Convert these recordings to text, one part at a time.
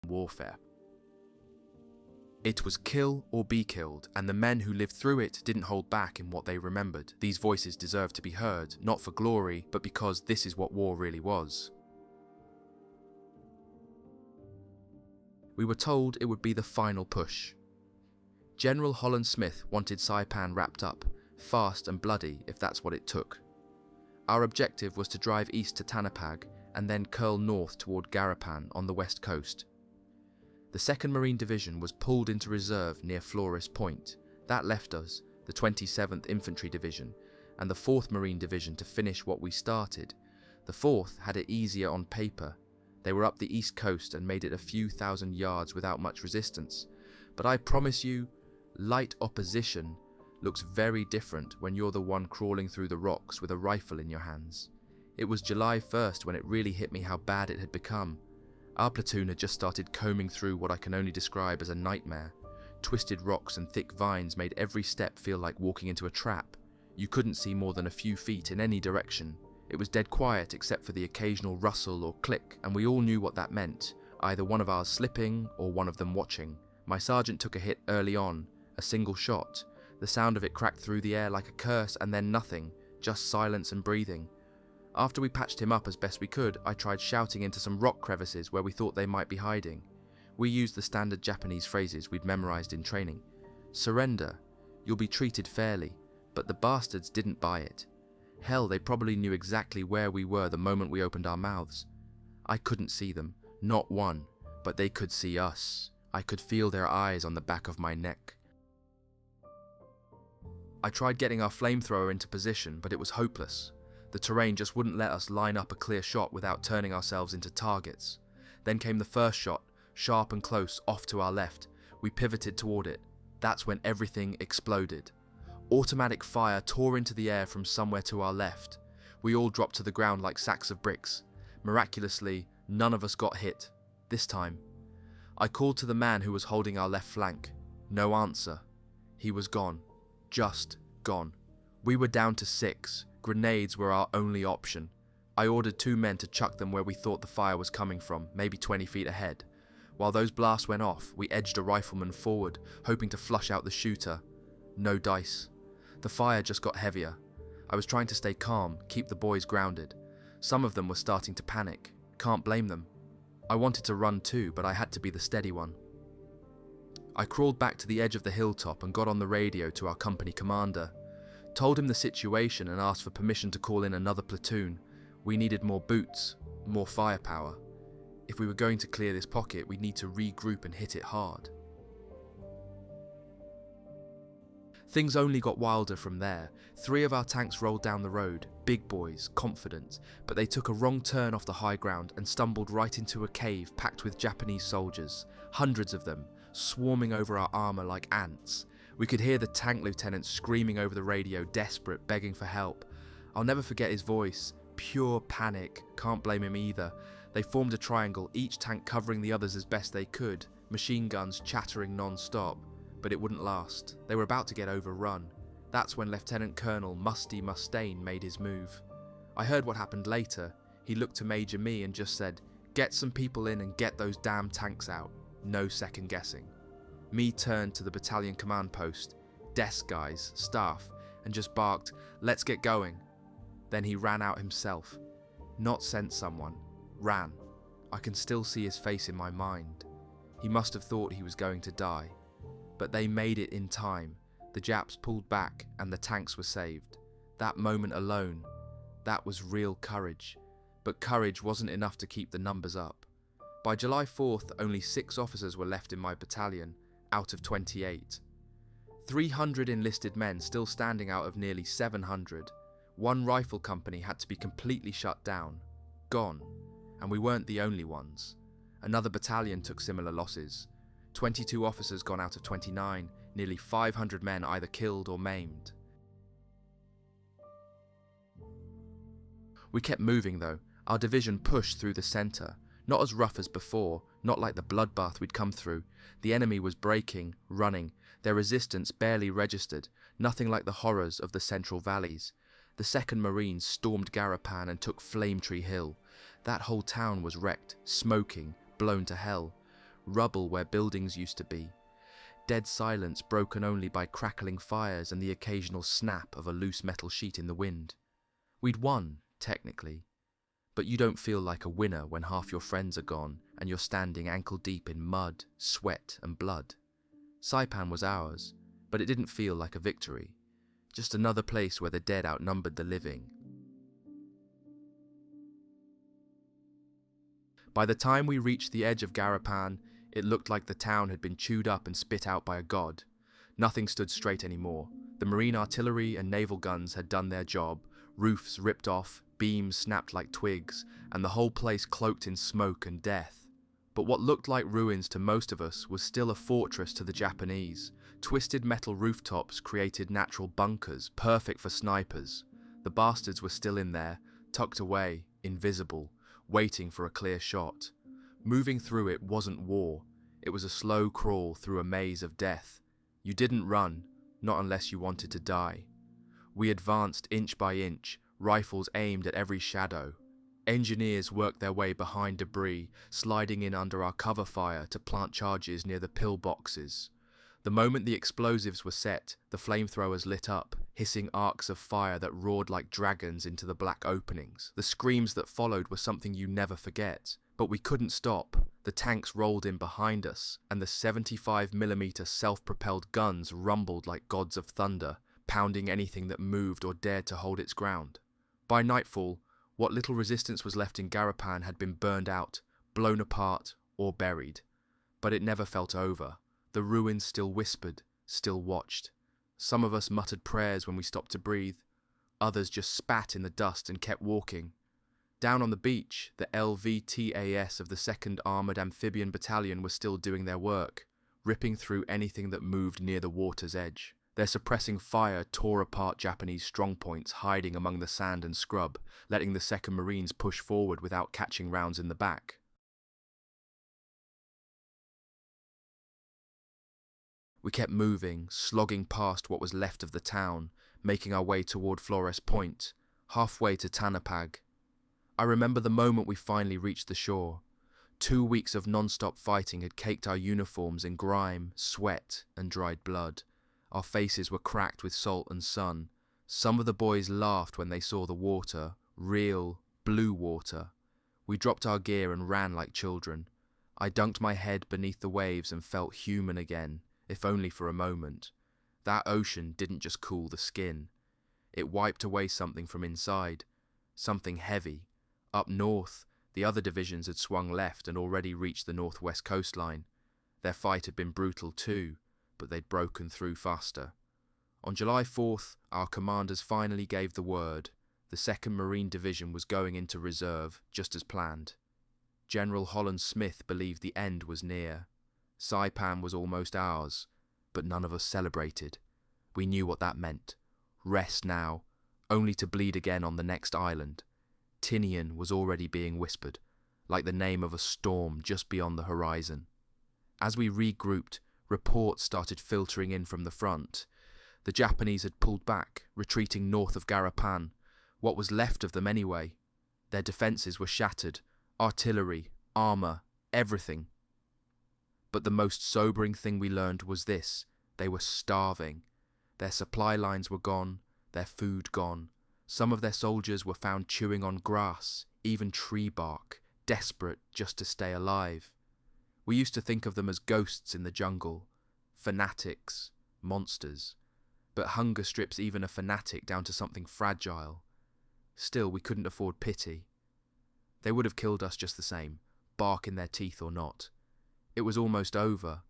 warfare. It was kill or be killed, and the men who lived through it didn't hold back in what they remembered. These voices deserved to be heard, not for glory, but because this is what war really was. We were told it would be the final push. General Holland Smith wanted Saipan wrapped up, fast and bloody if that's what it took. Our objective was to drive east to Tanapag and then curl north toward Garapan on the west coast. The 2nd Marine Division was pulled into reserve near Flores Point. That left us, the 27th Infantry Division, and the 4th Marine Division to finish what we started. The 4th had it easier on paper. They were up the east coast and made it a few thousand yards without much resistance. But I promise you, light opposition looks very different when you're the one crawling through the rocks with a rifle in your hands. It was July 1st when it really hit me how bad it had become. Our platoon had just started combing through what I can only describe as a nightmare. Twisted rocks and thick vines made every step feel like walking into a trap. You couldn't see more than a few feet in any direction. It was dead quiet except for the occasional rustle or click, and we all knew what that meant, either one of ours slipping or one of them watching. My sergeant took a hit early on, a single shot. The sound of it cracked through the air like a curse, and then nothing, just silence and breathing. After we patched him up as best we could, I tried shouting into some rock crevices where we thought they might be hiding. We used the standard Japanese phrases we'd memorized in training. Surrender, you'll be treated fairly, but the bastards didn't buy it. Hell, they probably knew exactly where we were the moment we opened our mouths. I couldn't see them, not one, but they could see us. I could feel their eyes on the back of my neck. I tried getting our flamethrower into position, but it was hopeless. The terrain just wouldn't let us line up a clear shot without turning ourselves into targets. Then came the first shot, sharp and close, off to our left. We pivoted toward it. That's when everything exploded. Automatic fire tore into the air from somewhere to our left. We all dropped to the ground like sacks of bricks. Miraculously, none of us got hit. This time. I called to the man who was holding our left flank. No answer. He was gone. Just gone. We were down to 6. Grenades were our only option. I ordered 2 men to chuck them where we thought the fire was coming from, maybe 20 feet ahead. While those blasts went off, we edged a rifleman forward, hoping to flush out the shooter. No dice. The fire just got heavier. I was trying to stay calm, keep the boys grounded. Some of them were starting to panic. Can't blame them. I wanted to run too, but I had to be the steady one. I crawled back to the edge of the hilltop and got on the radio to our company commander. Told him the situation and asked for permission to call in another platoon. We needed more boots, more firepower. If we were going to clear this pocket, we'd need to regroup and hit it hard. Things only got wilder from there. 3 of our tanks rolled down the road, big boys, confident, but they took a wrong turn off the high ground and stumbled right into a cave packed with Japanese soldiers, hundreds of them, swarming over our armour like ants. We could hear the tank lieutenant screaming over the radio, desperate, begging for help. I'll never forget his voice. Pure panic. Can't blame him either. They formed a triangle, each tank covering the others as best they could, machine guns chattering non-stop. But it wouldn't last. They were about to get overrun. That's when Lieutenant Colonel Musty Mustaine made his move. I heard what happened later. He looked to Major Me and just said, "Get some people in and get those damn tanks out." No second guessing. Me turned to the battalion command post, desk guys, staff, and just barked, "Let's get going." Then he ran out himself. Not sent someone. Ran. I can still see his face in my mind. He must have thought he was going to die. But they made it in time. The Japs pulled back and the tanks were saved. That moment alone, that was real courage. But courage wasn't enough to keep the numbers up. By July 4th, only 6 officers were left in my battalion, out of 28. 300 enlisted men still standing out of nearly 700. One rifle company had to be completely shut down. Gone. And we weren't the only ones. Another battalion took similar losses. 22 officers gone out of 29, nearly 500 men either killed or maimed. We kept moving though. Our division pushed through the centre. Not as rough as before, not like the bloodbath we'd come through. The enemy was breaking, running, their resistance barely registered, nothing like the horrors of the Central Valleys. The 2nd Marines stormed Garapan and took Flame Tree Hill. That whole town was wrecked, smoking, blown to hell. rubble where buildings used to be, dead silence broken only by crackling fires and the occasional snap of a loose metal sheet in the wind. We'd won, technically, but you don't feel like a winner when half your friends are gone and you're standing ankle-deep in mud, sweat and blood. Saipan was ours, but it didn't feel like a victory. Just another place where the dead outnumbered the living. By the time we reached the edge of Garapan, it looked like the town had been chewed up and spit out by a god. Nothing stood straight anymore. The marine artillery and naval guns had done their job, roofs ripped off, beams snapped like twigs, and the whole place cloaked in smoke and death. But what looked like ruins to most of us was still a fortress to the Japanese. Twisted metal rooftops created natural bunkers, perfect for snipers. The bastards were still in there, tucked away, invisible, waiting for a clear shot. Moving through it wasn't war. It was a slow crawl through a maze of death. You didn't run, not unless you wanted to die. We advanced inch by inch, rifles aimed at every shadow. Engineers worked their way behind debris, sliding in under our cover fire to plant charges near the pillboxes. The moment the explosives were set, the flamethrowers lit up, hissing arcs of fire that roared like dragons into the black openings. The screams that followed were something you never forget. But we couldn't stop. The tanks rolled in behind us, and the 75mm self-propelled guns rumbled like gods of thunder, pounding anything that moved or dared to hold its ground. By nightfall, what little resistance was left in Garapan had been burned out, blown apart, or buried. But it never felt over. The ruins still whispered, still watched. Some of us muttered prayers when we stopped to breathe. Others just spat in the dust and kept walking. Down on the beach, the LVTAS of the 2nd Armoured Amphibian Battalion was still doing their work, ripping through anything that moved near the water's edge. Their suppressing fire tore apart Japanese strongpoints hiding among the sand and scrub, letting the 2nd Marines push forward without catching rounds in the back. We kept moving, slogging past what was left of the town, making our way toward Flores Point, halfway to Tanapag. I remember the moment we finally reached the shore. 2 weeks of non-stop fighting had caked our uniforms in grime, sweat, and dried blood. Our faces were cracked with salt and sun. Some of the boys laughed when they saw the water, real, blue water. We dropped our gear and ran like children. I dunked my head beneath the waves and felt human again, if only for a moment. That ocean didn't just cool the skin. It wiped away something from inside, something heavy. Up north, the other divisions had swung left and already reached the northwest coastline. Their fight had been brutal too, but they'd broken through faster. On July 4th, our commanders finally gave the word. The 2nd Marine Division was going into reserve, just as planned. General Holland Smith believed the end was near. Saipan was almost ours, but none of us celebrated. We knew what that meant. Rest now, only to bleed again on the next island. Tinian was already being whispered, like the name of a storm just beyond the horizon. As we regrouped, reports started filtering in from the front. The Japanese had pulled back, retreating north of Garapan. What was left of them anyway? Their defences were shattered. Artillery, armour, everything. But the most sobering thing we learned was this: they were starving. Their supply lines were gone, their food gone. Some of their soldiers were found chewing on grass, even tree bark, desperate just to stay alive. We used to think of them as ghosts in the jungle, fanatics, monsters. But hunger strips even a fanatic down to something fragile. Still, we couldn't afford pity. They would have killed us just the same, bark in their teeth or not. It was almost over,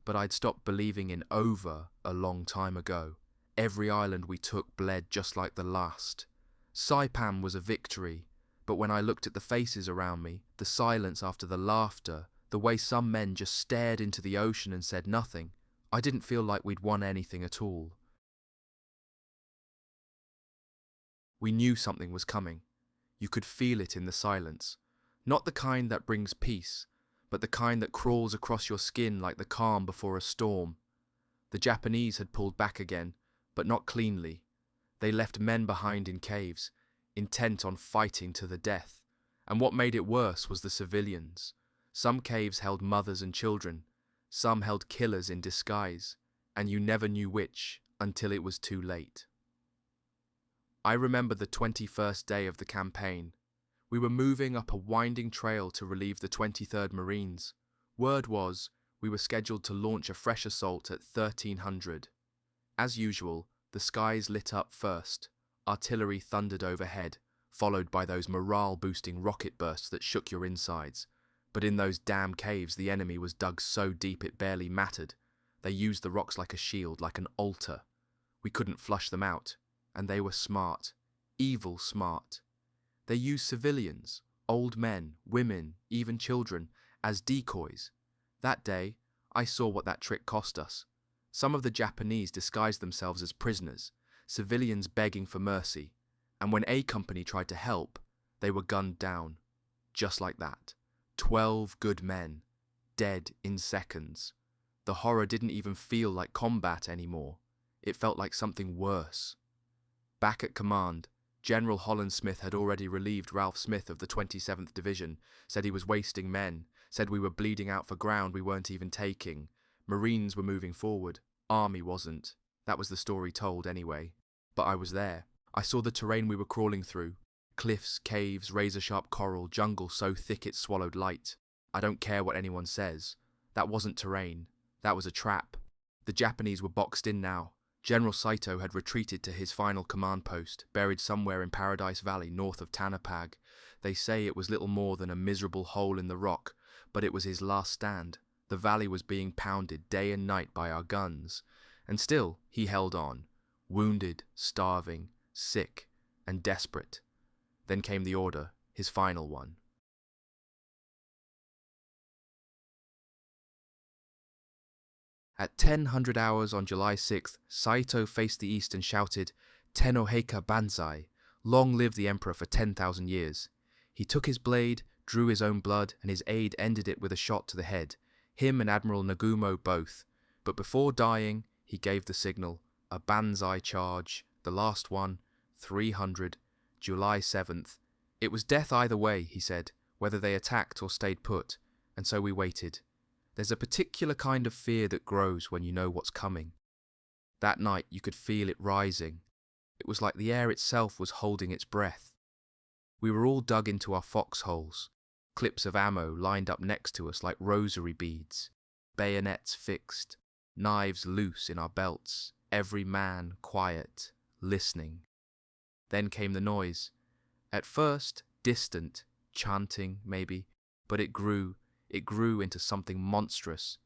but I'd stopped believing in over a long time ago. Every island we took bled just like the last. Saipan was a victory, but when I looked at the faces around me, the silence after the laughter, the way some men just stared into the ocean and said nothing, I didn't feel like we'd won anything at all. We knew something was coming. You could feel it in the silence. Not the kind that brings peace, but the kind that crawls across your skin like the calm before a storm. The Japanese had pulled back again, but not cleanly. They left men behind in caves, intent on fighting to the death. And what made it worse was the civilians. Some caves held mothers and children, some held killers in disguise, and you never knew which until it was too late. I remember the 21st day of the campaign. We were moving up a winding trail to relieve the 23rd Marines. Word was, we were scheduled to launch a fresh assault at 1300. As usual, the skies lit up first. Artillery thundered overhead, followed by those morale-boosting rocket bursts that shook your insides. But in those damn caves, the enemy was dug so deep it barely mattered. They used the rocks like a shield, like an altar. We couldn't flush them out, and they were smart. Evil smart. They used civilians, old men, women, even children, as decoys. That day, I saw what that trick cost us. Some of the Japanese disguised themselves as prisoners, civilians begging for mercy, and when A Company tried to help, they were gunned down. Just like that. 12 good men, dead in seconds. The horror didn't even feel like combat anymore. It felt like something worse. Back at command, General Holland Smith had already relieved Ralph Smith of the 27th Division, said he was wasting men, said we were bleeding out for ground we weren't even taking. Marines were moving forward. Army wasn't. That was the story told anyway. But I was there. I saw the terrain we were crawling through. Cliffs, caves, razor-sharp coral, jungle so thick it swallowed light. I don't care what anyone says. That wasn't terrain. That was a trap. The Japanese were boxed in now. General Saito had retreated to his final command post, buried somewhere in Paradise Valley north of Tanapag. They say it was little more than a miserable hole in the rock, but it was his last stand. The valley was being pounded day and night by our guns, and still he held on, wounded, starving, sick, and desperate. Then came the order, his final one. At 10:00 hours on July 6th, Saito faced the east and shouted, "Tenoheika banzai! Long live the emperor for 10,000 years." He took his blade, drew his own blood, and his aide ended it with a shot to the head. Him and Admiral Nagumo both. But before dying, he gave the signal, a banzai charge, the last one, 300, July 7th. It was death either way, he said, whether they attacked or stayed put, and so we waited. There's a particular kind of fear that grows when you know what's coming. That night you could feel it rising. It was like the air itself was holding its breath. We were all dug into our foxholes, clips of ammo lined up next to us like rosary beads, bayonets fixed, knives loose in our belts, every man quiet, listening. Then came the noise. At first, distant, chanting maybe, but it grew into something monstrous.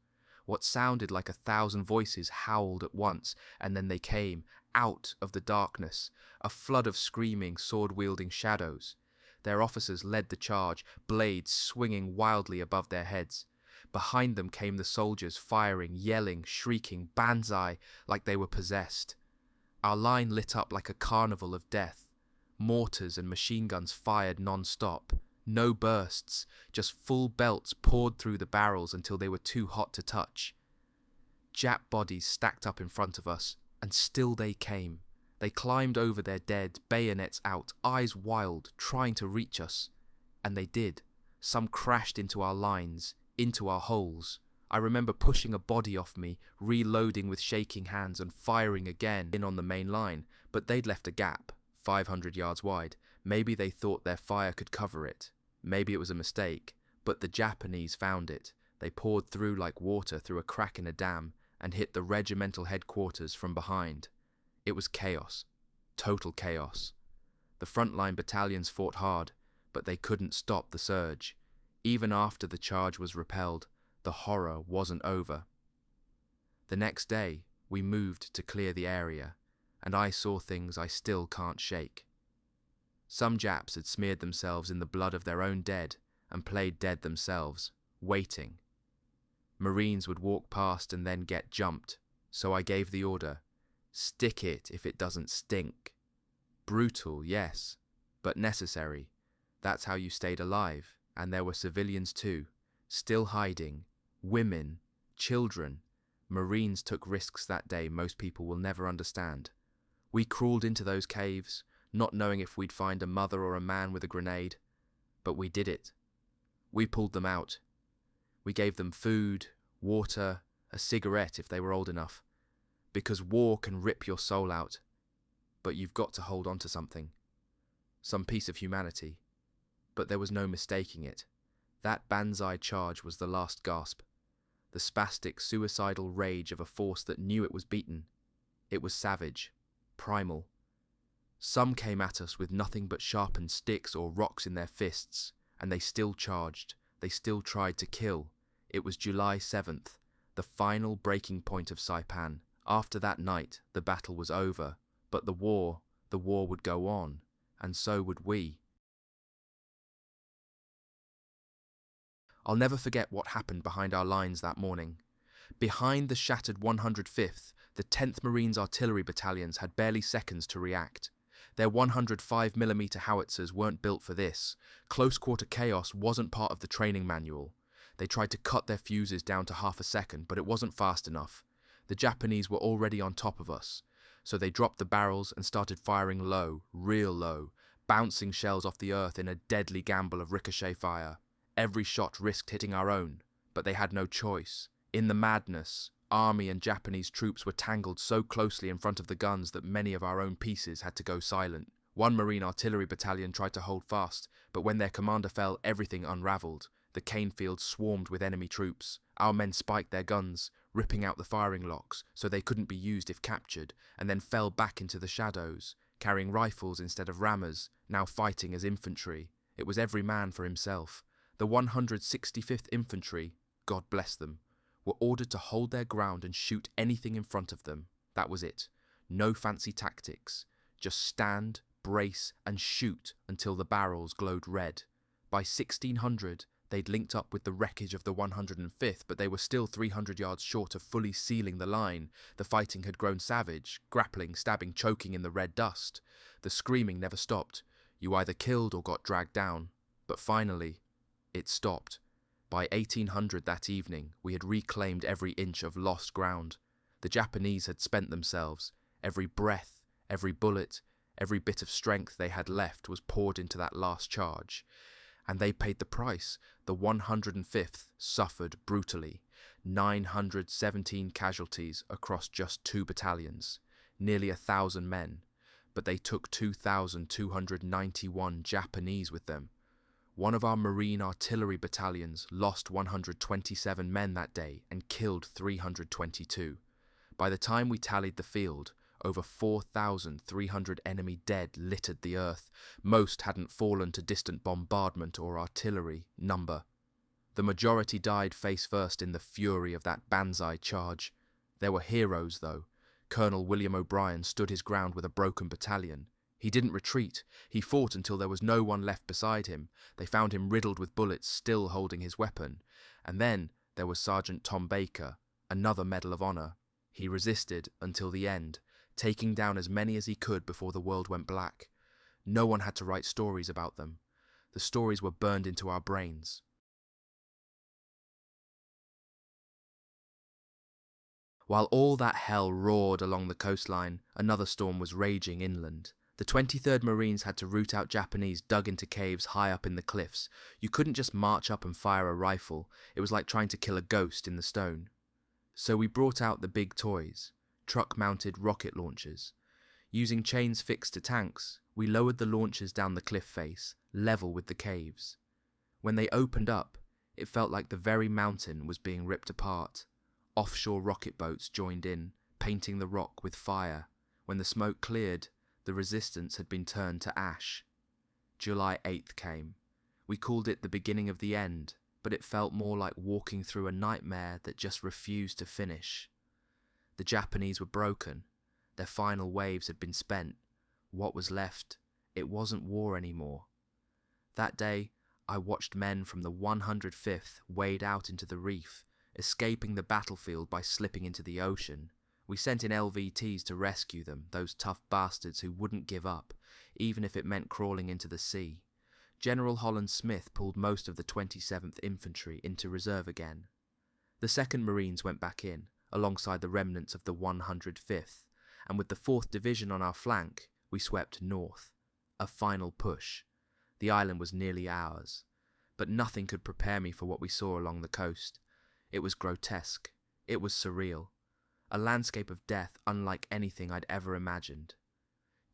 What sounded like 1,000 voices howled at once, and then they came, out of the darkness, a flood of screaming, sword-wielding shadows. Their officers led the charge, blades swinging wildly above their heads. Behind them came the soldiers, firing, yelling, shrieking, banzai, like they were possessed. Our line lit up like a carnival of death. Mortars and machine guns fired non-stop. No bursts, just full belts poured through the barrels until they were too hot to touch. Jap bodies stacked up in front of us, and still they came. They climbed over their dead, bayonets out, eyes wild, trying to reach us. And they did. Some crashed into our lines, into our holes. I remember pushing a body off me, reloading with shaking hands and firing again in on the main line, but they'd left a gap, 500 yards wide. Maybe they thought their fire could cover it. Maybe it was a mistake, but the Japanese found it. They poured through like water through a crack in a dam and hit the regimental headquarters from behind. It was chaos. Total chaos. The frontline battalions fought hard, but they couldn't stop the surge. Even after the charge was repelled, the horror wasn't over. The next day, we moved to clear the area, and I saw things I still can't shake. Some Japs had smeared themselves in the blood of their own dead and played dead themselves, waiting. Marines would walk past and then get jumped, so I gave the order, stick it if it doesn't stink. Brutal, yes, but necessary. That's how you stayed alive, and there were civilians too, still hiding, women, children. Marines took risks that day most people will never understand. We crawled into those caves, not knowing if we'd find a mother or a man with a grenade, but we did it. We pulled them out. We gave them food, water, a cigarette if they were old enough. Because war can rip your soul out, but you've got to hold on to something. Some piece of humanity. But there was no mistaking it. That banzai charge was the last gasp. The spastic, suicidal rage of a force that knew it was beaten. It was savage, primal. Some came at us with nothing but sharpened sticks or rocks in their fists, and they still charged. They still tried to kill. It was July 7th, the final breaking point of Saipan. After that night, the battle was over, but the war would go on, and so would we. I'll never forget what happened behind our lines that morning. Behind the shattered 105th, the 10th Marines Artillery Battalions had barely seconds to react. Their 105mm howitzers weren't built for this. Close-quarter chaos wasn't part of the training manual. They tried to cut their fuses down to half a second, but it wasn't fast enough. The Japanese were already on top of us, so they dropped the barrels and started firing low, real low, bouncing shells off the earth in a deadly gamble of ricochet fire. Every shot risked hitting our own, but they had no choice. In the madness, Army and Japanese troops were tangled so closely in front of the guns that many of our own pieces had to go silent. One Marine Artillery Battalion tried to hold fast, but when their commander fell, everything unravelled. The cane fields swarmed with enemy troops. Our men spiked their guns, ripping out the firing locks so they couldn't be used if captured, and then fell back into the shadows, carrying rifles instead of rammers, now fighting as infantry. It was every man for himself. The 165th Infantry, God bless them, were ordered to hold their ground and shoot anything in front of them. That was it. No fancy tactics. Just stand, brace, and shoot until the barrels glowed red. By 1600, they'd linked up with the wreckage of the 105th, but they were still 300 yards short of fully sealing the line. The fighting had grown savage, grappling, stabbing, choking in the red dust. The screaming never stopped. You either killed or got dragged down. But finally, it stopped. By 1800 that evening, we had reclaimed every inch of lost ground. The Japanese had spent themselves. Every breath, every bullet, every bit of strength they had left was poured into that last charge. And they paid the price. The 105th suffered brutally. 917 casualties across just 2 battalions. Nearly 1,000 men. But they took 2,291 Japanese with them. One of our Marine Artillery battalions lost 127 men that day and killed 322. By the time we tallied the field, over 4,300 enemy dead littered the earth. Most hadn't fallen to distant bombardment or artillery number. The majority died face first in the fury of that banzai charge. There were heroes, though. Colonel William O'Brien stood his ground with a broken battalion. He didn't retreat. He fought until there was no one left beside him. They found him riddled with bullets, still holding his weapon. And then there was Sergeant Tom Baker, another Medal of Honor. He resisted until the end, taking down as many as he could before the world went black. No one had to write stories about them. The stories were burned into our brains. While all that hell roared along the coastline, another storm was raging inland. The 23rd Marines had to root out Japanese dug into caves high up in the cliffs. You couldn't just march up and fire a rifle. It was like trying to kill a ghost in the stone. So we brought out the big toys, truck-mounted rocket launchers. Using chains fixed to tanks, we lowered the launchers down the cliff face, level with the caves. When they opened up, it felt like the very mountain was being ripped apart. Offshore rocket boats joined in, painting the rock with fire. When the smoke cleared, the resistance had been turned to ash. July 8th came. We called it the beginning of the end, but it felt more like walking through a nightmare that just refused to finish. The Japanese were broken. Their final waves had been spent. What was left? It wasn't war anymore. That day, I watched men from the 105th wade out into the reef, escaping the battlefield by slipping into the ocean. We sent in LVTs to rescue them, those tough bastards who wouldn't give up, even if it meant crawling into the sea. General Holland Smith pulled most of the 27th Infantry into reserve again. The 2nd Marines went back in, alongside the remnants of the 105th, and with the 4th Division on our flank, we swept north. A final push. The island was nearly ours. but nothing could prepare me for what we saw along the coast. It was grotesque. It was surreal. A landscape of death unlike anything I'd ever imagined.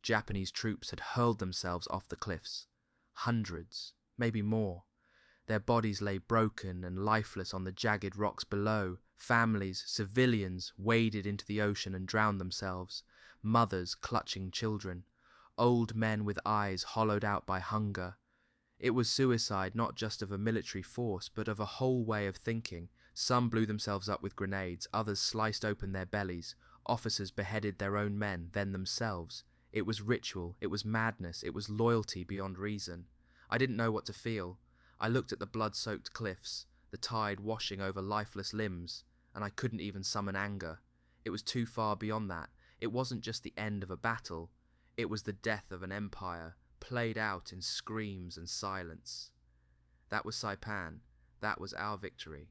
Japanese troops had hurled themselves off the cliffs. Hundreds, maybe more. Their bodies lay broken and lifeless on the jagged rocks below. Families, civilians, waded into the ocean and drowned themselves. Mothers clutching children. Old men with eyes hollowed out by hunger. It was suicide not just of a military force, but of a whole way of thinking. Some blew themselves up with grenades, others sliced open their bellies. Officers beheaded their own men, then themselves. It was ritual, it was madness, it was loyalty beyond reason. I didn't know what to feel. I looked at the blood-soaked cliffs, the tide washing over lifeless limbs, and I couldn't even summon anger. It was too far beyond that. It wasn't just the end of a battle. It was the death of an empire, played out in screams and silence. That was Saipan. That was our victory.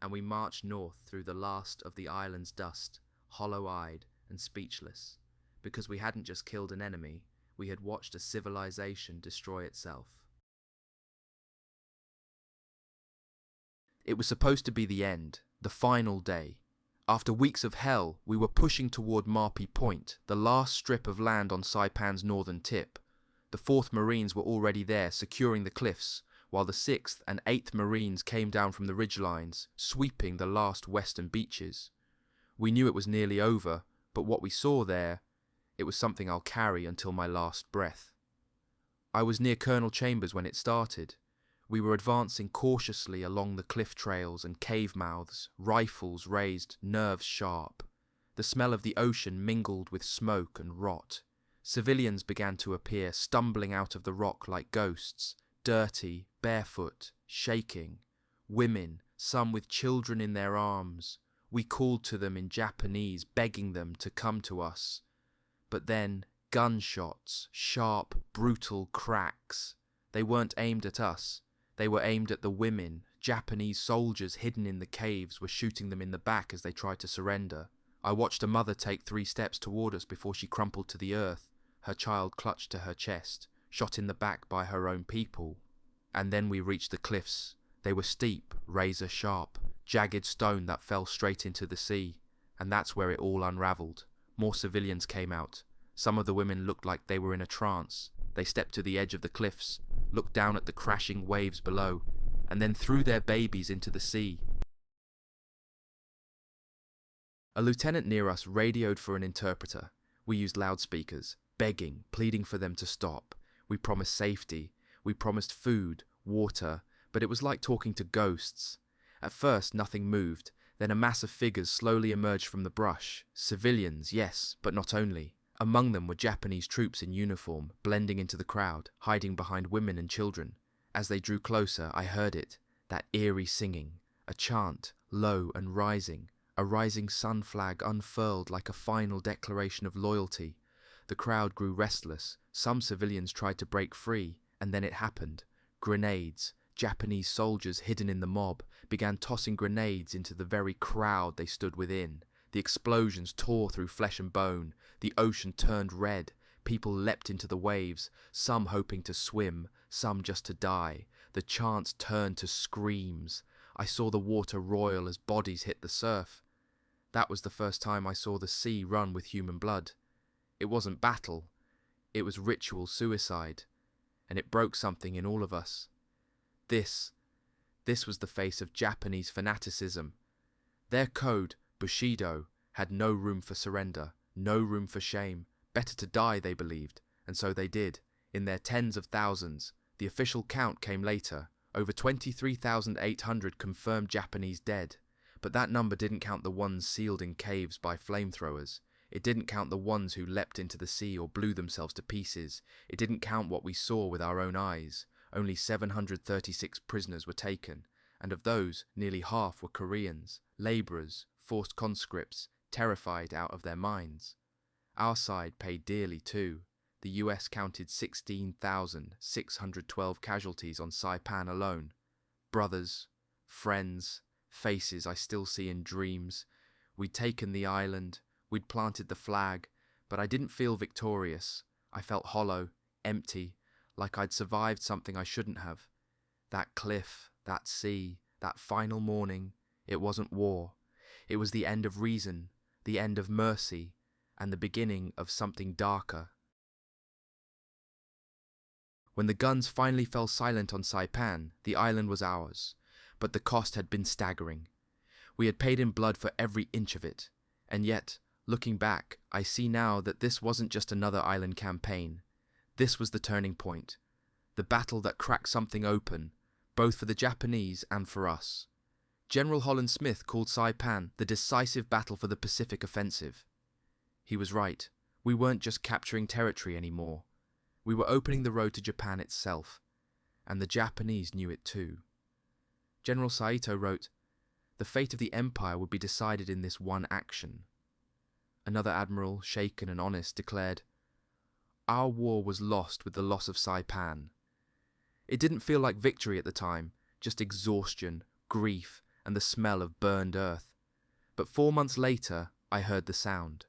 And we marched north through the last of the island's dust, hollow-eyed and speechless, because we hadn't just killed an enemy, we had watched a civilization destroy itself. It was supposed to be the end, the final day. After weeks of hell, we were pushing toward Marpi Point, the last strip of land on Saipan's northern tip. The 4th Marines were already there, securing the cliffs, while the 6th and 8th Marines came down from the ridgelines, sweeping the last western beaches. We knew it was nearly over, but what we saw there, it was something I'll carry until my last breath. I was near Colonel Chambers when it started. We were advancing cautiously along the cliff trails and cave mouths, rifles raised, nerves sharp. The smell of the ocean mingled with smoke and rot. Civilians began to appear, stumbling out of the rock like ghosts, dirty, barefoot, shaking. Women, some with children in their arms. We called to them in Japanese, begging them to come to us. But then, gunshots, sharp, brutal cracks. They weren't aimed at us. They were aimed at the women. Japanese soldiers hidden in the caves were shooting them in the back as they tried to surrender. I watched a mother take 3 steps toward us before she crumpled to the earth, her child clutched to her chest, shot in the back by her own people. And then we reached the cliffs. They were steep, razor sharp, jagged stone that fell straight into the sea. And that's where it all unraveled. More civilians came out. Some of the women looked like they were in a trance. They stepped to the edge of the cliffs, looked down at the crashing waves below, and then threw their babies into the sea. A lieutenant near us radioed for an interpreter. We used loudspeakers, begging, pleading for them to stop. We promised safety. We promised food, water, but it was like talking to ghosts. At first, nothing moved. Then a mass of figures slowly emerged from the brush. Civilians, yes, but not only. Among them were Japanese troops in uniform, blending into the crowd, hiding behind women and children. As they drew closer, I heard it, that eerie singing, a chant, low and rising, a rising sun flag unfurled like a final declaration of loyalty. The crowd grew restless. Some civilians tried to break free, and then it happened. Grenades. Japanese soldiers hidden in the mob began tossing grenades into the very crowd they stood within. The explosions tore through flesh and bone. The ocean turned red. People leapt into the waves, some hoping to swim, some just to die. The chants turned to screams. I saw the water roil as bodies hit the surf. That was the first time I saw the sea run with human blood. It wasn't battle. It was ritual suicide. And it broke something in all of us. This was the face of Japanese fanaticism. Their code, Bushido, had no room for surrender, no room for shame. Better to die, they believed, and so they did, in their tens of thousands. The official count came later. Over 23,800 confirmed Japanese dead. But that number didn't count the ones sealed in caves by flamethrowers. It didn't count the ones who leapt into the sea or blew themselves to pieces. It didn't count what we saw with our own eyes. Only 736 prisoners were taken, and of those, nearly half were Koreans, labourers, forced conscripts, terrified out of their minds. Our side paid dearly too. The US counted 16,612 casualties on Saipan alone. Brothers, friends, faces I still see in dreams. We'd taken the island, we'd planted the flag, but I didn't feel victorious. I felt hollow, empty, like I'd survived something I shouldn't have. That cliff, that sea, that final morning, it wasn't war. It was the end of reason, the end of mercy, and the beginning of something darker. When the guns finally fell silent on Saipan, the island was ours, but the cost had been staggering. We had paid in blood for every inch of it, and yet, looking back, I see now that this wasn't just another island campaign. This was the turning point, the battle that cracked something open, both for the Japanese and for us. General Holland Smith called Saipan the decisive battle for the Pacific offensive. He was right. We weren't just capturing territory anymore. We were opening the road to Japan itself, and the Japanese knew it too. General Saito wrote, "The fate of the empire would be decided in this one action." Another admiral, shaken and honest, declared, "Our war was lost with the loss of Saipan." It didn't feel like victory at the time, just exhaustion, grief, and the smell of burned earth. But 4 months later, I heard the sound.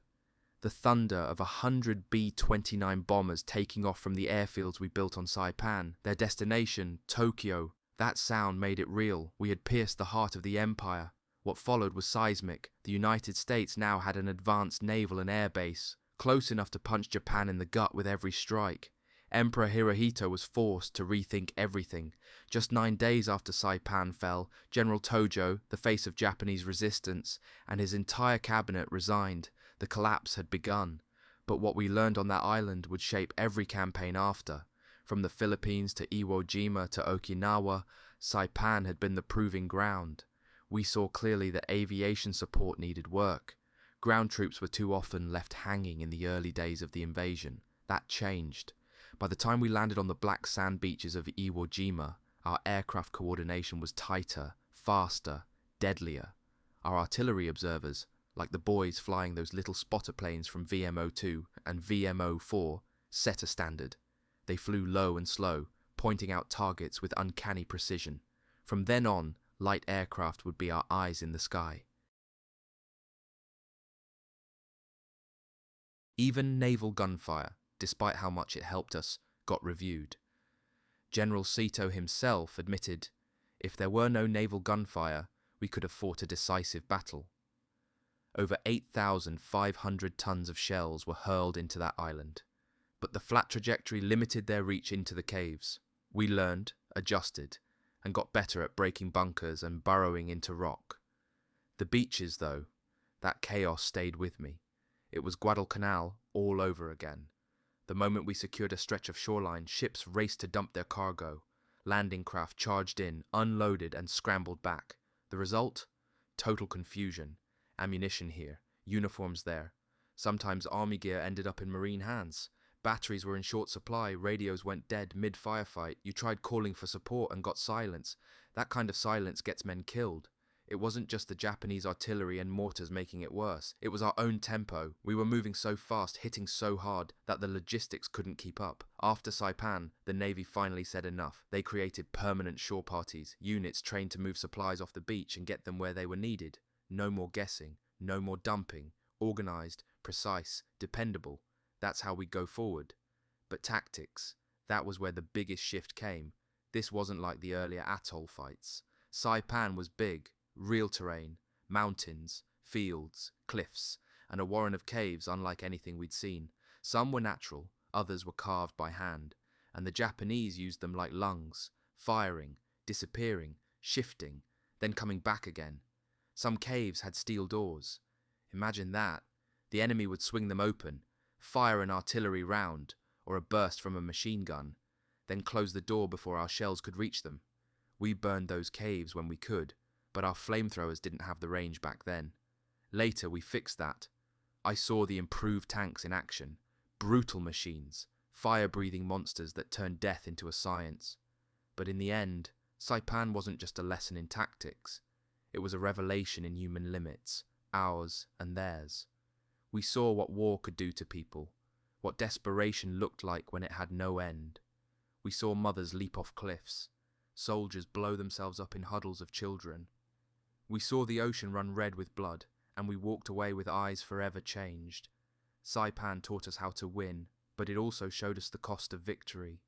The thunder of 100 B-29 bombers taking off from the airfields we built on Saipan, their destination, Tokyo. That sound made it real. We had pierced the heart of the empire. What followed was seismic. The United States now had an advanced naval and air base, close enough to punch Japan in the gut with every strike. Emperor Hirohito was forced to rethink everything. Just 9 days after Saipan fell, General Tojo, the face of Japanese resistance, and his entire cabinet resigned. The collapse had begun. But what we learned on that island would shape every campaign after. From the Philippines to Iwo Jima to Okinawa, Saipan had been the proving ground. We saw clearly that aviation support needed work. Ground troops were too often left hanging in the early days of the invasion. That changed. By the time we landed on the black sand beaches of Iwo Jima, our aircraft coordination was tighter, faster, deadlier. Our artillery observers, like the boys flying those little spotter planes from WW2 and WW4, set a standard. They flew low and slow, pointing out targets with uncanny precision. From then on, light aircraft would be our eyes in the sky. Even naval gunfire, despite how much it helped us, got reviewed. General Saito himself admitted, if there were no naval gunfire, we could have fought a decisive battle. Over 8,500 tons of shells were hurled into that island, but the flat trajectory limited their reach into the caves. We learned, adjusted, and got better at breaking bunkers and burrowing into rock. The beaches, though, that chaos stayed with me. It was Guadalcanal all over again. The moment we secured a stretch of shoreline, ships raced to dump their cargo. Landing craft charged in, unloaded, and scrambled back. The result? Total confusion. Ammunition here, uniforms there. Sometimes army gear ended up in Marine hands. Batteries were in short supply, radios went dead mid-firefight. You tried calling for support and got silence. That kind of silence gets men killed. It wasn't just the Japanese artillery and mortars making it worse. It was our own tempo. We were moving so fast, hitting so hard, that the logistics couldn't keep up. After Saipan, the Navy finally said enough. They created permanent shore parties, units trained to move supplies off the beach and get them where they were needed. No more guessing, no more dumping. Organized, precise, dependable. That's how we go forward. But tactics, that was where the biggest shift came. This wasn't like the earlier atoll fights. Saipan was big. Real terrain, mountains, fields, cliffs, and a warren of caves unlike anything we'd seen. Some were natural, others were carved by hand, and the Japanese used them like lungs, firing, disappearing, shifting, then coming back again. Some caves had steel doors. Imagine that. The enemy would swing them open, fire an artillery round, or a burst from a machine gun, then close the door before our shells could reach them. We burned those caves when we could, but our flamethrowers didn't have the range back then. Later, we fixed that. I saw the improved tanks in action, brutal machines, fire-breathing monsters that turned death into a science. But in the end, Saipan wasn't just a lesson in tactics. It was a revelation in human limits, ours and theirs. We saw what war could do to people, what desperation looked like when it had no end. We saw mothers leap off cliffs, soldiers blow themselves up in huddles of children. We saw the ocean run red with blood, and we walked away with eyes forever changed. Saipan taught us how to win, but it also showed us the cost of victory.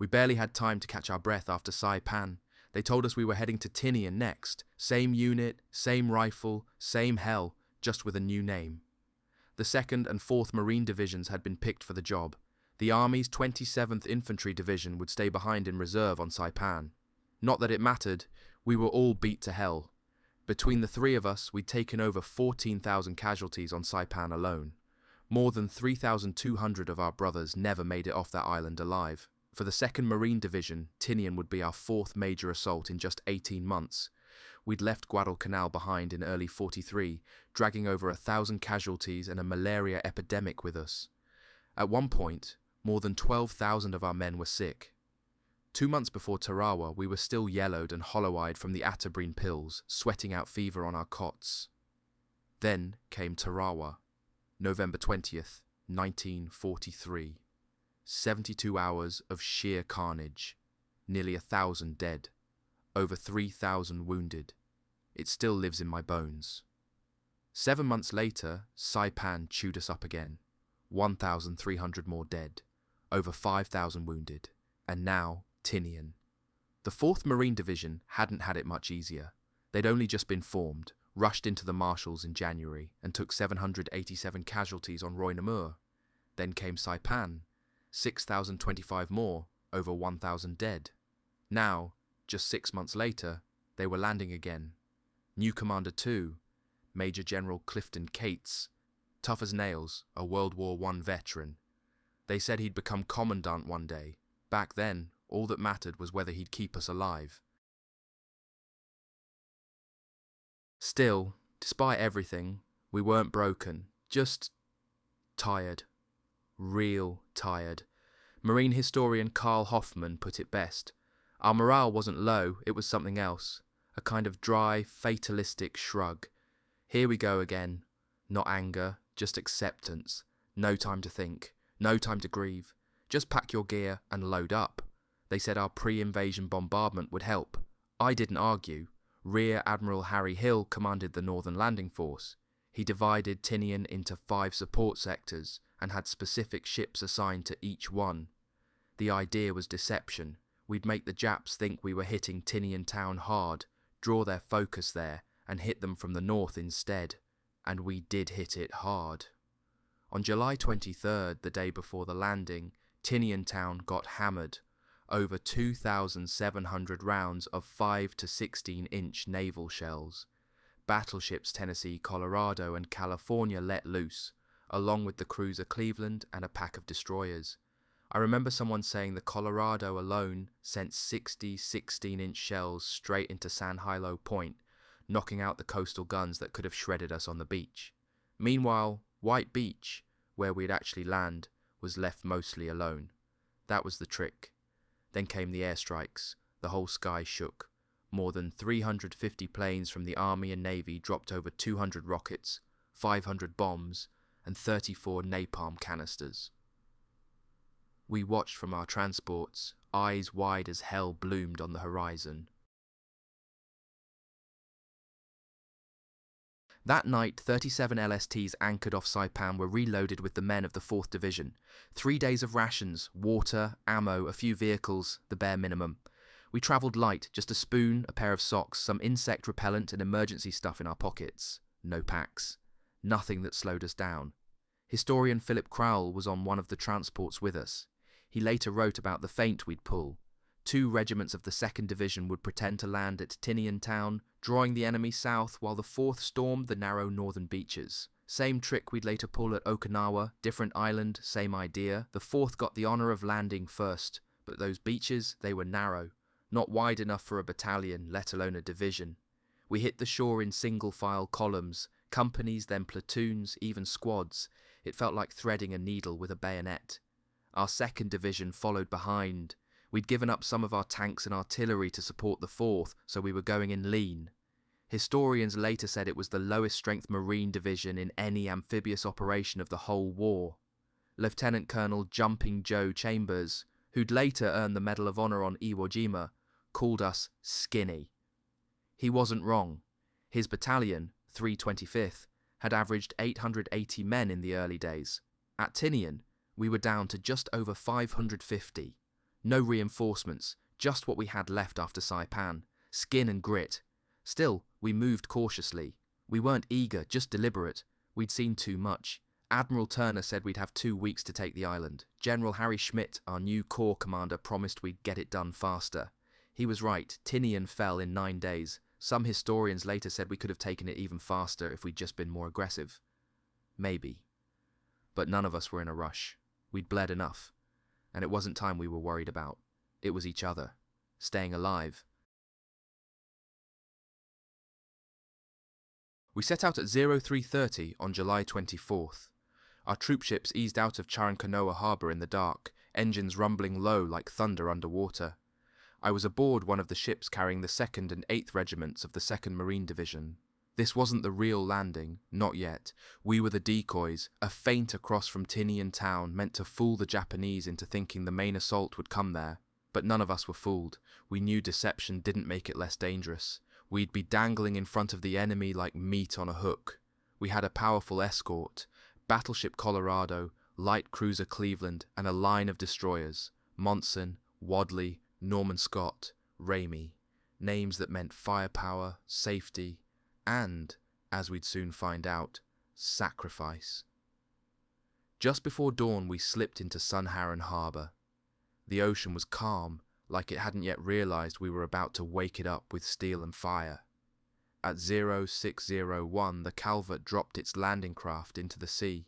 We barely had time to catch our breath after Saipan. They told us we were heading to Tinian next. Same unit, same rifle, same hell, just with a new name. The 2nd and 4th Marine Divisions had been picked for the job. The Army's 27th Infantry Division would stay behind in reserve on Saipan. Not that it mattered, we were all beat to hell. Between the 3 of us, we'd taken over 14,000 casualties on Saipan alone. More than 3,200 of our brothers never made it off that island alive. For the 2nd Marine Division, Tinian would be our 4th major assault in just 18 months. We'd left Guadalcanal behind in early 43, dragging over 1,000 casualties and a malaria epidemic with us. At one point, more than 12,000 of our men were sick. 2 months before Tarawa, we were still yellowed and hollow-eyed from the Atabrine pills, sweating out fever on our cots. Then came Tarawa, November 20th, 1943. 72 hours of sheer carnage, nearly 1,000 dead, over 3,000 wounded. It still lives in my bones. 7 months later, Saipan chewed us up again. 1,300 more dead, over 5,000 wounded, and now Tinian. The 4th Marine Division hadn't had it much easier. They'd only just been formed, rushed into the marshals in January, and took 787 casualties on Roy Namur. Then came Saipan, 6,025 more, over 1,000 dead. Now, just 6 months later, they were landing again. New Commander 2, Major General Clifton Cates, tough as nails, a World War I veteran. They said he'd become Commandant one day. Back then, all that mattered was whether he'd keep us alive. Still, despite everything, we weren't broken, just tired. Real tired. Marine historian Carl Hoffman put it best. Our morale wasn't low, it was something else. A kind of dry, fatalistic shrug. Here we go again. Not anger, just acceptance. No time to think. No time to grieve. Just pack your gear and load up. They said our pre-invasion bombardment would help. I didn't argue. Rear Admiral Harry Hill commanded the Northern Landing Force. He divided Tinian into 5 support sectors and had specific ships assigned to each one. The idea was deception. We'd make the Japs think we were hitting Tinian town hard, draw their focus there, and hit them from the north instead. And we did hit it hard. On July 23rd, the day before the landing, Tinian town got hammered. Over 2,700 rounds of 5 to 16-inch naval shells. Battleships Tennessee, Colorado and California let loose, along with the cruiser Cleveland and a pack of destroyers. I remember someone saying the Colorado alone sent 60 16-inch shells straight into San Hilo Point, knocking out the coastal guns that could have shredded us on the beach. Meanwhile, White Beach, where we'd actually land, was left mostly alone. That was the trick. Then came the airstrikes. The whole sky shook. More than 350 planes from the Army and Navy dropped over 200 rockets, 500 bombs, and 34 napalm canisters. We watched from our transports, eyes wide as hell bloomed on the horizon. That night, 37 LSTs anchored off Saipan were reloaded with the men of the 4th Division. 3 days of rations, water, ammo, a few vehicles, the bare minimum. We travelled light, just a spoon, a pair of socks, some insect repellent and emergency stuff in our pockets. No packs. Nothing that slowed us down. Historian Philip Crowell was on one of the transports with us. He later wrote about the feint we'd pull. 2 regiments of the 2nd Division would pretend to land at Tinian town, drawing the enemy south while the 4th stormed the narrow northern beaches. Same trick we'd later pull at Okinawa, different island, same idea. The 4th got the honour of landing first, but those beaches, they were narrow. Not wide enough for a battalion, let alone a division. We hit the shore in single-file columns, companies, then platoons, even squads. It felt like threading a needle with a bayonet. Our 2nd Division followed behind. We'd given up some of our tanks and artillery to support the 4th, so we were going in lean. Historians later said it was the lowest strength Marine Division in any amphibious operation of the whole war. Lieutenant Colonel Jumping Joe Chambers, who'd later earned the Medal of Honor on Iwo Jima, called us skinny. He wasn't wrong. His battalion, 325th, had averaged 880 men in the early days. At Tinian, we were down to just over 550. No reinforcements, just what we had left after Saipan. Skin and grit. Still, we moved cautiously. We weren't eager, just deliberate. We'd seen too much. Admiral Turner said we'd have 2 weeks to take the island. General Harry Schmidt, our new corps commander, promised we'd get it done faster. He was right. Tinian fell in 9 days. Some historians later said we could have taken it even faster if we'd just been more aggressive. Maybe. But none of us were in a rush. We'd bled enough. And it wasn't time we were worried about. It was each other. Staying alive. We set out at 03:30 on July 24th. Our troopships eased out of Charankanoa harbour in the dark, engines rumbling low like thunder underwater. I was aboard one of the ships carrying the 2nd and 8th Regiments of the 2nd Marine Division. This wasn't the real landing, not yet. We were the decoys, a feint across from Tinian town meant to fool the Japanese into thinking the main assault would come there. But none of us were fooled. We knew deception didn't make it less dangerous. We'd be dangling in front of the enemy like meat on a hook. We had a powerful escort, Battleship Colorado, Light Cruiser Cleveland, and a line of destroyers, Monson, Wadley, Norman Scott, Ramey, names that meant firepower, safety, and, as we'd soon find out, sacrifice. Just before dawn we slipped into Sunharan Harbour. The ocean was calm, like it hadn't yet realised we were about to wake it up with steel and fire. At 0601 the Calvert dropped its landing craft into the sea.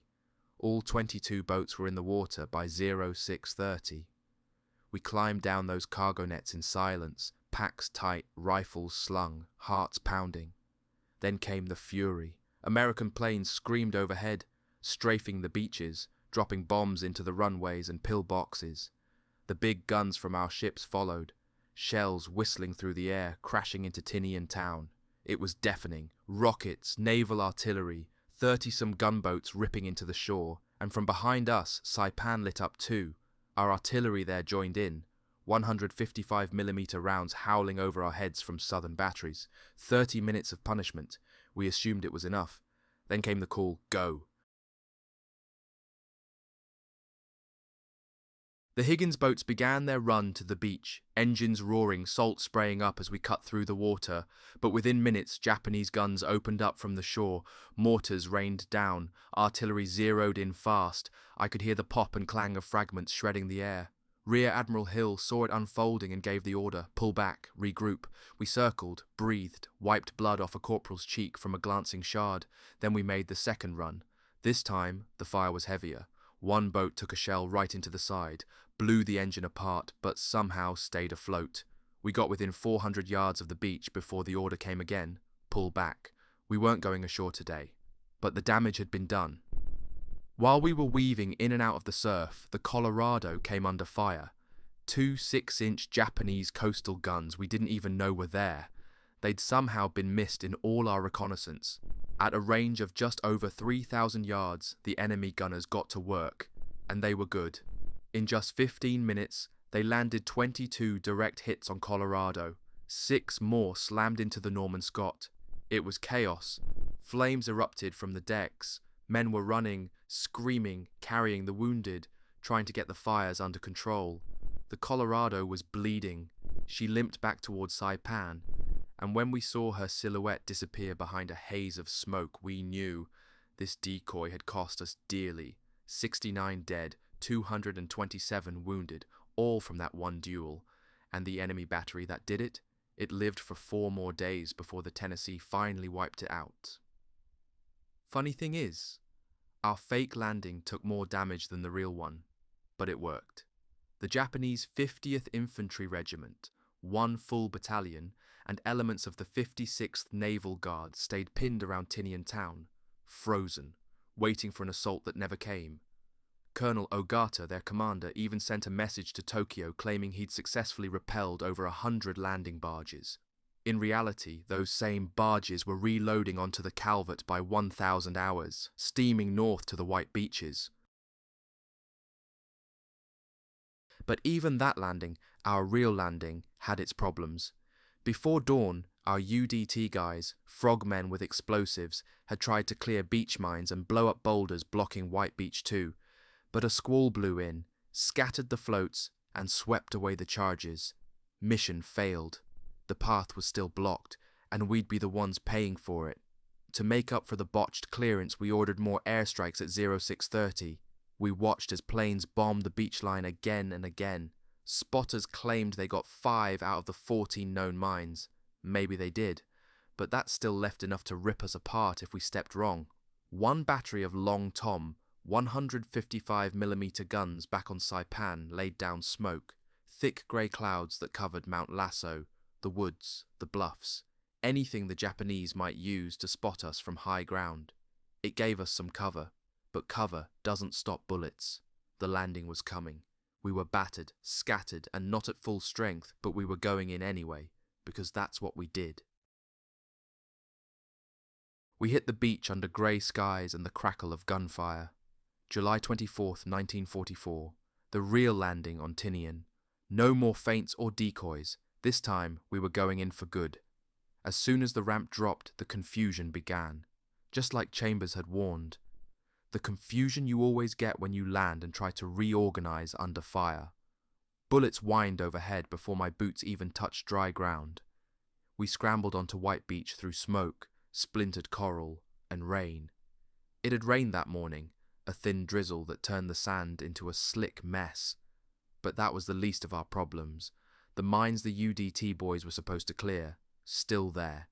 All 22 boats were in the water by 0630. We climbed down those cargo nets in silence, packs tight, rifles slung, hearts pounding. Then came the fury. American planes screamed overhead, strafing the beaches, dropping bombs into the runways and pillboxes. The big guns from our ships followed, shells whistling through the air, crashing into Tinian town. It was deafening. Rockets, naval artillery, 30-some gunboats ripping into the shore, and from behind us, Saipan lit up too. Our artillery there joined in, 155mm rounds howling over our heads from southern batteries. 30 minutes of punishment. We assumed it was enough. Then came the call, go. The Higgins boats began their run to the beach, engines roaring, salt spraying up as we cut through the water, but within minutes Japanese guns opened up from the shore, mortars rained down, artillery zeroed in fast. I could hear the pop and clang of fragments shredding the air. Rear Admiral Hill saw it unfolding and gave the order, pull back, regroup. We circled, breathed, wiped blood off a corporal's cheek from a glancing shard. Then we made the second run. This time, the fire was heavier. One boat took a shell right into the side, blew the engine apart, but somehow stayed afloat. We got within 400 yards of the beach before the order came again, pull back. We weren't going ashore today, but the damage had been done. While we were weaving in and out of the surf, the Colorado came under fire. 2 6-inch Japanese coastal guns we didn't even know were there. They'd somehow been missed in all our reconnaissance. At a range of just over 3,000 yards, the enemy gunners got to work, and they were good. In just 15 minutes, they landed 22 direct hits on Colorado. 6 more slammed into the Norman Scott. It was chaos. Flames erupted from the decks. Men were running, screaming, carrying the wounded, trying to get the fires under control. The Colorado was bleeding. She limped back towards Saipan, and when we saw her silhouette disappear behind a haze of smoke, we knew this decoy had cost us dearly. 69 dead, 227 wounded, all from that one duel. And the enemy battery that did it, it lived for 4 more days before the Tennessee finally wiped it out. Funny thing is, our fake landing took more damage than the real one, but it worked. The Japanese 50th Infantry Regiment, 1 full battalion, and elements of the 56th Naval Guard stayed pinned around Tinian town, frozen, waiting for an assault that never came. Colonel Ogata, their commander, even sent a message to Tokyo claiming he'd successfully repelled over 100 landing barges. In reality, those same barges were reloading onto the Calvert by 1,000 hours, steaming north to the white beaches. But even that landing, our real landing, had its problems. Before dawn, our UDT guys, frogmen with explosives, had tried to clear beach mines and blow up boulders blocking White Beach 2, but a squall blew in, scattered the floats, and swept away the charges. Mission failed. The path was still blocked, and we'd be the ones paying for it. To make up for the botched clearance, we ordered more airstrikes at 0630. We watched as planes bombed the beach line again and again. Spotters claimed they got 5 out of the 14 known mines. Maybe they did, but that still left enough to rip us apart if we stepped wrong. One battery of Long Tom 155mm guns back on Saipan laid down smoke, thick grey clouds that covered Mount Lasso, the woods, the bluffs, anything the Japanese might use to spot us from high ground. It gave us some cover, but cover doesn't stop bullets. The landing was coming. We were battered, scattered, and not at full strength, but we were going in anyway, because that's what we did. We hit the beach under grey skies and the crackle of gunfire. July 24th, 1944, the real landing on Tinian. No more feints or decoys. This time we were going in for good. As soon as the ramp dropped, the confusion began. Just like Chambers had warned. The confusion you always get when you land and try to reorganize under fire. Bullets whined overhead before my boots even touched dry ground. We scrambled onto White Beach through smoke, splintered coral, and rain. It had rained that morning, a thin drizzle that turned the sand into a slick mess. But that was the least of our problems. The mines the UDT boys were supposed to clear, still there.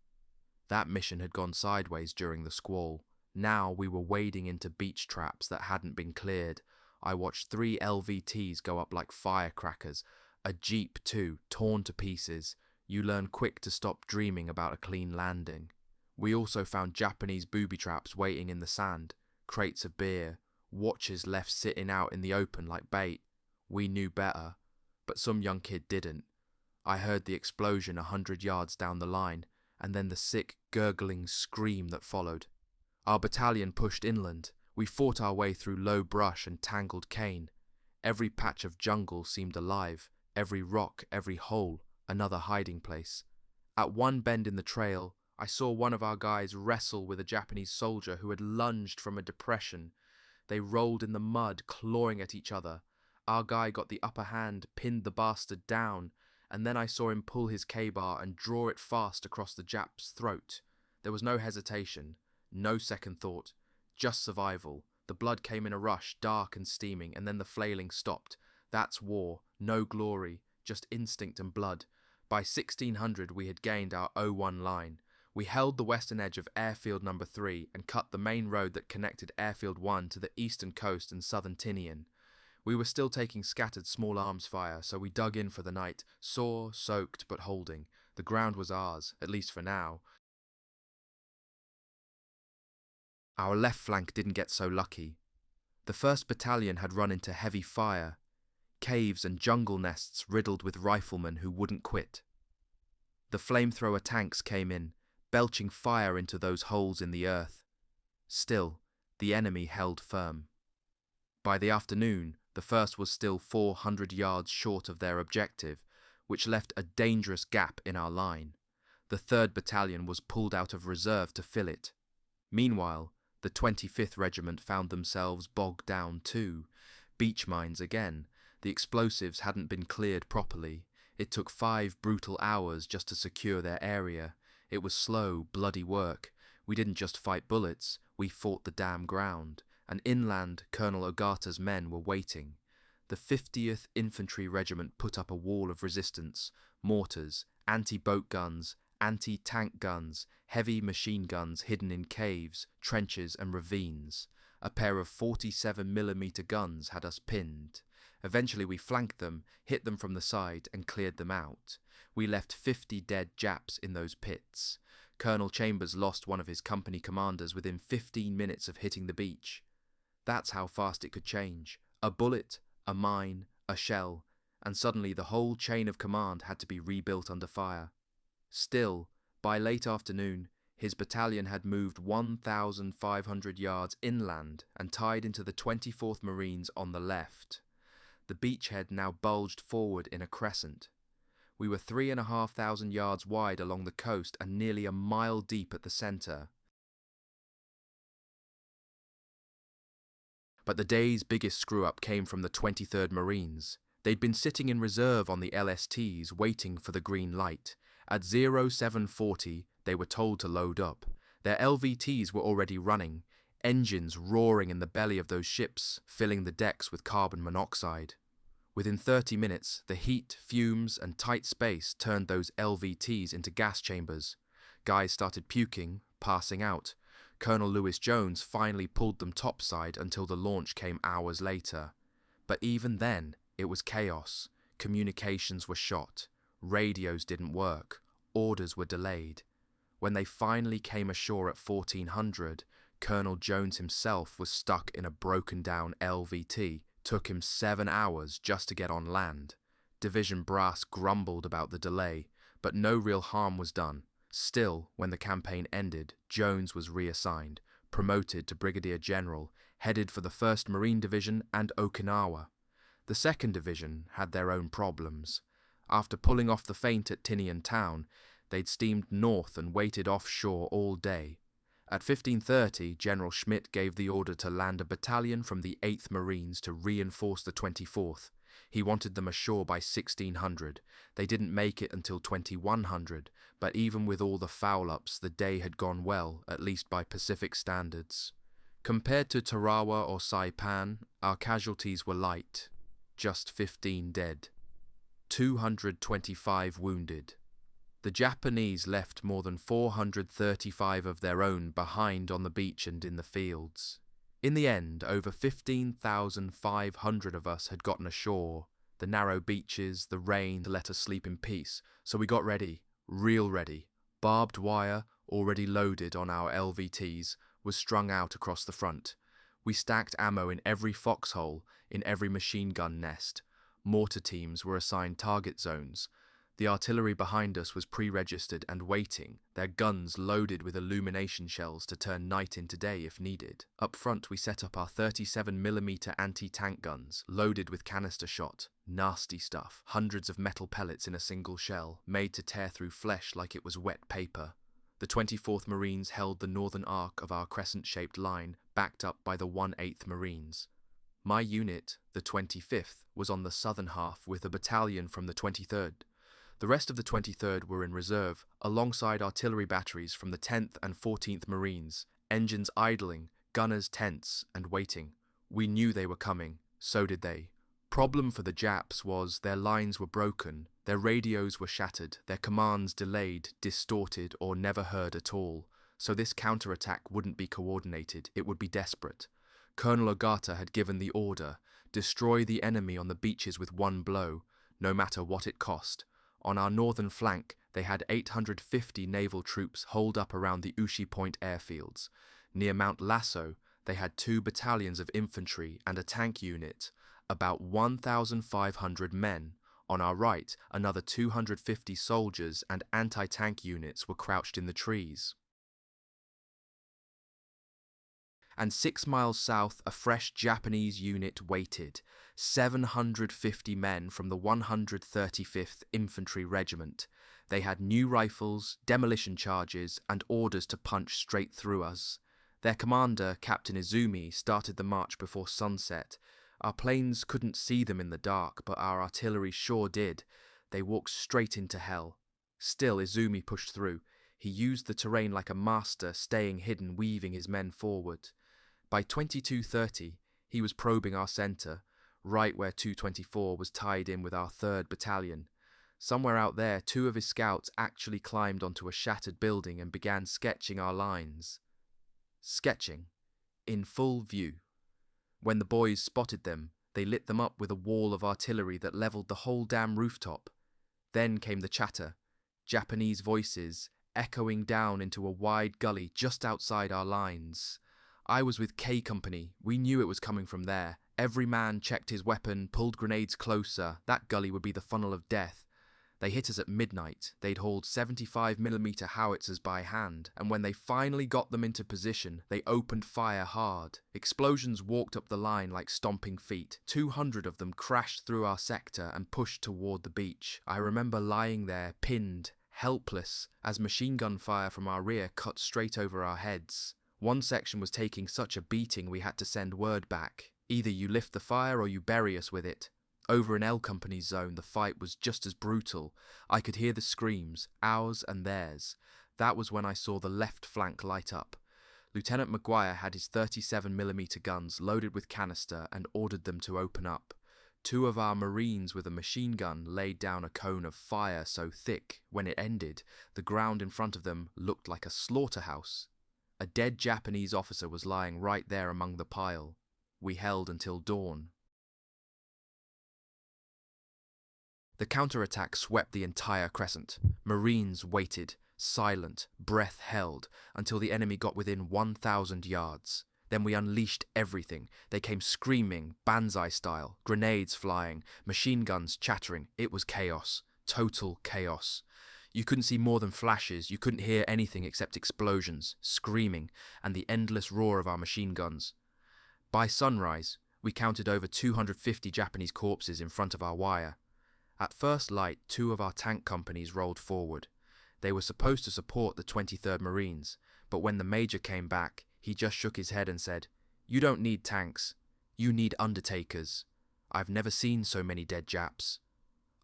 That mission had gone sideways during the squall. Now we were wading into beach traps that hadn't been cleared. I watched 3 LVTs go up like firecrackers. A jeep too, torn to pieces. You learn quick to stop dreaming about a clean landing. We also found Japanese booby traps waiting in the sand, crates of beer, watches left sitting out in the open like bait. We knew better, but some young kid didn't. I heard the explosion 100 yards down the line, and then the sick, gurgling scream that followed. Our battalion pushed inland. We fought our way through low brush and tangled cane. Every patch of jungle seemed alive, every rock, every hole, another hiding place. At one bend in the trail, I saw one of our guys wrestle with a Japanese soldier who had lunged from a depression. They rolled in the mud, clawing at each other. Our guy got the upper hand, pinned the bastard down, and then I saw him pull his K-bar and draw it fast across the Jap's throat. There was no hesitation, no second thought, just survival. The blood came in a rush, dark and steaming, and then the flailing stopped. That's war, no glory, just instinct and blood. By 1600 we had gained our 01 line. We held the western edge of Airfield No. 3 and cut the main road that connected Airfield 1 to the eastern coast and southern Tinian. We were still taking scattered small arms fire, so we dug in for the night, sore, soaked, but holding. The ground was ours, at least for now. Our left flank didn't get so lucky. The 1st Battalion had run into heavy fire, caves and jungle nests riddled with riflemen who wouldn't quit. The flamethrower tanks came in, belching fire into those holes in the earth. Still, the enemy held firm. By the afternoon, the 1st was still 400 yards short of their objective, which left a dangerous gap in our line. The 3rd Battalion was pulled out of reserve to fill it. Meanwhile, the 25th Regiment found themselves bogged down too. Beach mines again. The explosives hadn't been cleared properly. It took 5 brutal hours just to secure their area. It was slow, bloody work. We didn't just fight bullets, we fought the damn ground. And inland, Colonel Ogata's men were waiting. The 50th Infantry Regiment put up a wall of resistance, mortars, anti-boat guns, anti-tank guns, heavy machine guns hidden in caves, trenches and ravines. A pair of 47mm guns had us pinned. Eventually we flanked them, hit them from the side and cleared them out. We left 50 dead Japs in those pits. Colonel Chambers lost one of his company commanders within 15 minutes of hitting the beach. That's how fast it could change. A bullet, a mine, a shell, and suddenly the whole chain of command had to be rebuilt under fire. Still, by late afternoon, his battalion had moved 1,500 yards inland and tied into the 24th Marines on the left. The beachhead now bulged forward in a crescent. We were 3,500 yards wide along the coast and nearly a mile deep at the centre. But the day's biggest screw-up came from the 23rd Marines. They'd been sitting in reserve on the LSTs waiting for the green light. At 0740, they were told to load up. Their LVTs were already running, engines roaring in the belly of those ships, filling the decks with carbon monoxide. Within 30 minutes, the heat, fumes, and tight space turned those LVTs into gas chambers. Guys started puking, passing out. Colonel Lewis Jones finally pulled them topside until the launch came hours later. But even then, it was chaos. Communications were shot. Radios didn't work. Orders were delayed. When they finally came ashore at 1400, Colonel Jones himself was stuck in a broken-down LVT. Took him 7 hours just to get on land. Division brass grumbled about the delay, but no real harm was done. Still, when the campaign ended, Jones was reassigned, promoted to Brigadier General, headed for the 1st Marine Division and Okinawa. The 2nd Division had their own problems. After pulling off the feint at Tinian town, they'd steamed north and waited offshore all day. At 1530, General Schmidt gave the order to land a battalion from the 8th Marines to reinforce the 24th. He wanted them ashore by 1600. They didn't make it until 2100, but even with all the foul-ups, the day had gone well, at least by Pacific standards. Compared to Tarawa or Saipan, our casualties were light. Just 15 dead. 225 wounded. The Japanese left more than 435 of their own behind on the beach and in the fields. In the end, over 15,500 of us had gotten ashore. The narrow beaches, the rain to let us sleep in peace. So we got ready, real ready. Barbed wire, already loaded on our LVTs, was strung out across the front. We stacked ammo in every foxhole, in every machine gun nest. Mortar teams were assigned target zones. The artillery behind us was pre-registered and waiting, their guns loaded with illumination shells to turn night into day if needed. Up front we set up our 37mm anti-tank guns, loaded with canister shot. Nasty stuff, hundreds of metal pellets in a single shell, made to tear through flesh like it was wet paper. The 24th Marines held the northern arc of our crescent-shaped line, backed up by the 1/8th Marines. My unit, the 25th, was on the southern half with a battalion from the 23rd. The rest of the 23rd were in reserve, alongside artillery batteries from the 10th and 14th Marines, engines idling, gunners tense and waiting. We knew they were coming, so did they. Problem for the Japs was their lines were broken, their radios were shattered, their commands delayed, distorted, or never heard at all. So this counterattack wouldn't be coordinated, it would be desperate. Colonel Ogata had given the order, destroy the enemy on the beaches with one blow, no matter what it cost. On our northern flank, they had 850 naval troops holed up around the Ushi Point airfields. Near Mount Lasso, they had 2 battalions of infantry and a tank unit, about 1,500 men. On our right, another 250 soldiers and anti-tank units were crouched in the trees. And 6 miles south, a fresh Japanese unit waited, 750 men from the 135th Infantry Regiment. They had new rifles, demolition charges, and orders to punch straight through us. Their commander, Captain Izumi, started the march before sunset. Our planes couldn't see them in the dark, but our artillery sure did. They walked straight into hell. Still, Izumi pushed through. He used the terrain like a master, staying hidden, weaving his men forward. By 22:30, he was probing our centre, right where 224 was tied in with our 3rd Battalion. Somewhere out there, 2 of his scouts actually climbed onto a shattered building and began sketching our lines. Sketching. In full view. When the boys spotted them, they lit them up with a wall of artillery that levelled the whole damn rooftop. Then came the chatter, Japanese voices, echoing down into a wide gully just outside our lines. I was with K Company. We knew it was coming from there. Every man checked his weapon, pulled grenades closer. That gully would be the funnel of death. They hit us at midnight. They'd hauled 75mm howitzers by hand, and when they finally got them into position, they opened fire hard. Explosions walked up the line like stomping feet. 200 of them crashed through our sector and pushed toward the beach. I remember lying there, pinned, helpless, as machine gun fire from our rear cut straight over our heads. One section was taking such a beating we had to send word back. Either you lift the fire or you bury us with it. Over in L Company's zone, the fight was just as brutal. I could hear the screams, ours and theirs. That was when I saw the left flank light up. Lieutenant Maguire had his 37mm guns loaded with canister and ordered them to open up. Two of our Marines with a machine gun laid down a cone of fire so thick, when it ended, the ground in front of them looked like a slaughterhouse. A dead Japanese officer was lying right there among the pile. We held until dawn. The counterattack swept the entire crescent. Marines waited, silent, breath held, until the enemy got within 1,000 yards. Then we unleashed everything. They came screaming, banzai style, grenades flying, machine guns chattering. It was chaos. Total chaos. You couldn't see more than flashes. You couldn't hear anything except explosions, screaming, and the endless roar of our machine guns. By sunrise, we counted over 250 Japanese corpses in front of our wire. At first light, two of our tank companies rolled forward. They were supposed to support the 23rd Marines, but when the major came back, he just shook his head and said, "You don't need tanks. You need undertakers. I've never seen so many dead Japs."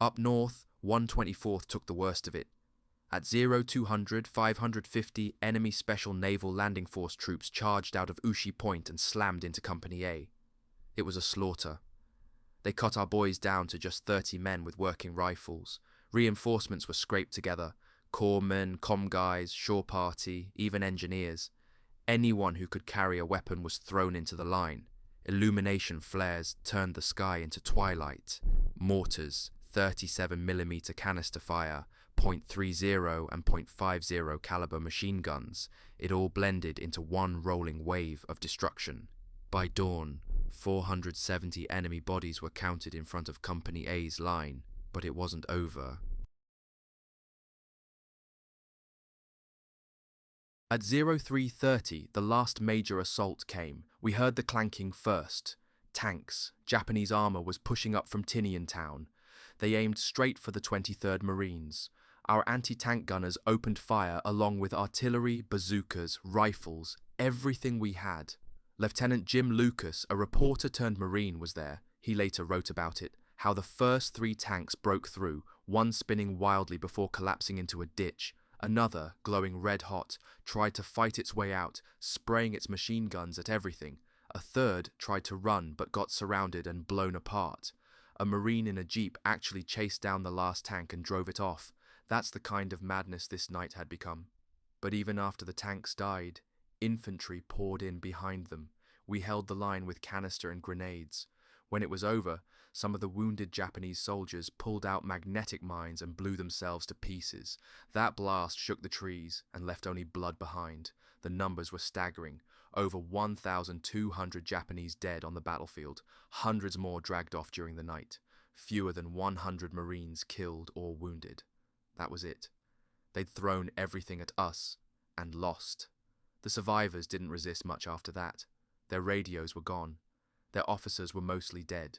Up north, 124th took the worst of it. At 0200, 550 enemy Special Naval Landing Force troops charged out of Ushi Point and slammed into Company A. It was a slaughter. They cut our boys down to just 30 men with working rifles. Reinforcements were scraped together. Corpsmen, comm guys, shore party, even engineers. Anyone who could carry a weapon was thrown into the line. Illumination flares turned the sky into twilight. Mortars, 37mm canister fire, .30 and .50 caliber machine guns. It all blended into one rolling wave of destruction. By dawn, 470 enemy bodies were counted in front of Company A's line, but it wasn't over. At 0330, the last major assault came. We heard the clanking first. Tanks, Japanese armor was pushing up from Tinian town. They aimed straight for the 23rd Marines. Our anti-tank gunners opened fire along with artillery, bazookas, rifles, everything we had. Lieutenant Jim Lucas, a reporter turned Marine, was there. He later wrote about it, how the first 3 tanks broke through, one spinning wildly before collapsing into a ditch. Another, glowing red-hot, tried to fight its way out, spraying its machine guns at everything. A third tried to run but got surrounded and blown apart. A Marine in a jeep actually chased down the last tank and drove it off. That's the kind of madness this night had become. But even after the tanks died, infantry poured in behind them. We held the line with canister and grenades. When it was over, some of the wounded Japanese soldiers pulled out magnetic mines and blew themselves to pieces. That blast shook the trees and left only blood behind. The numbers were staggering. Over 1,200 Japanese dead on the battlefield, hundreds more dragged off during the night. Fewer than 100 Marines killed or wounded. That was it. They'd thrown everything at us and lost. The survivors didn't resist much after that. Their radios were gone. Their officers were mostly dead.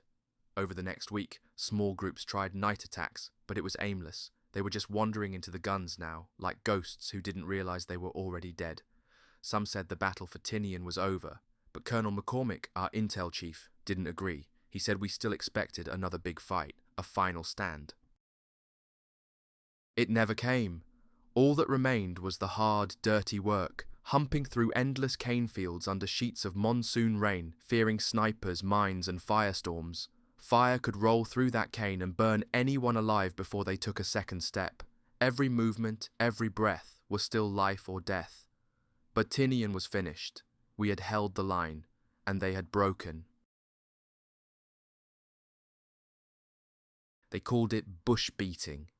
Over the next week, small groups tried night attacks, but it was aimless. They were just wandering into the guns now, like ghosts who didn't realize they were already dead. Some said the battle for Tinian was over, but Colonel McCormick, our intel chief, didn't agree. He said we still expected another big fight, a final stand. It never came. All that remained was the hard, dirty work, humping through endless cane fields under sheets of monsoon rain, fearing snipers, mines and firestorms. Fire could roll through that cane and burn anyone alive before they took a second step. Every movement, every breath was still life or death. But Tinian was finished. We had held the line, and they had broken. They called it bush beating.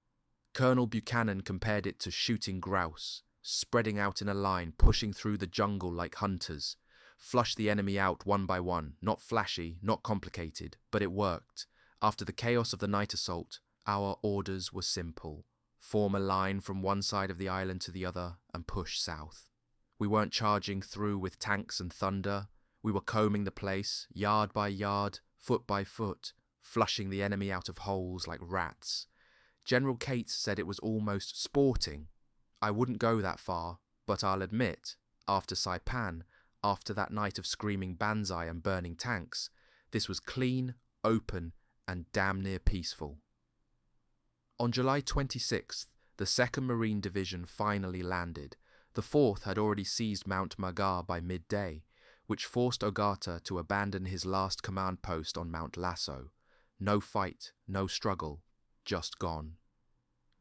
Colonel Buchanan compared it to shooting grouse, spreading out in a line, pushing through the jungle like hunters. Flush the enemy out one by one, not flashy, not complicated, but it worked. After the chaos of the night assault, our orders were simple. Form a line from one side of the island to the other and push south. We weren't charging through with tanks and thunder. We were combing the place, yard by yard, foot by foot, flushing the enemy out of holes like rats. General Cates said it was almost sporting. I wouldn't go that far, but I'll admit, after Saipan, after that night of screaming banzai and burning tanks, this was clean, open, and damn near peaceful. On July 26th, the 2nd Marine Division finally landed. The 4th had already seized Mount Magar by midday, which forced Ogata to abandon his last command post on Mount Lasso. No fight, no struggle, just gone.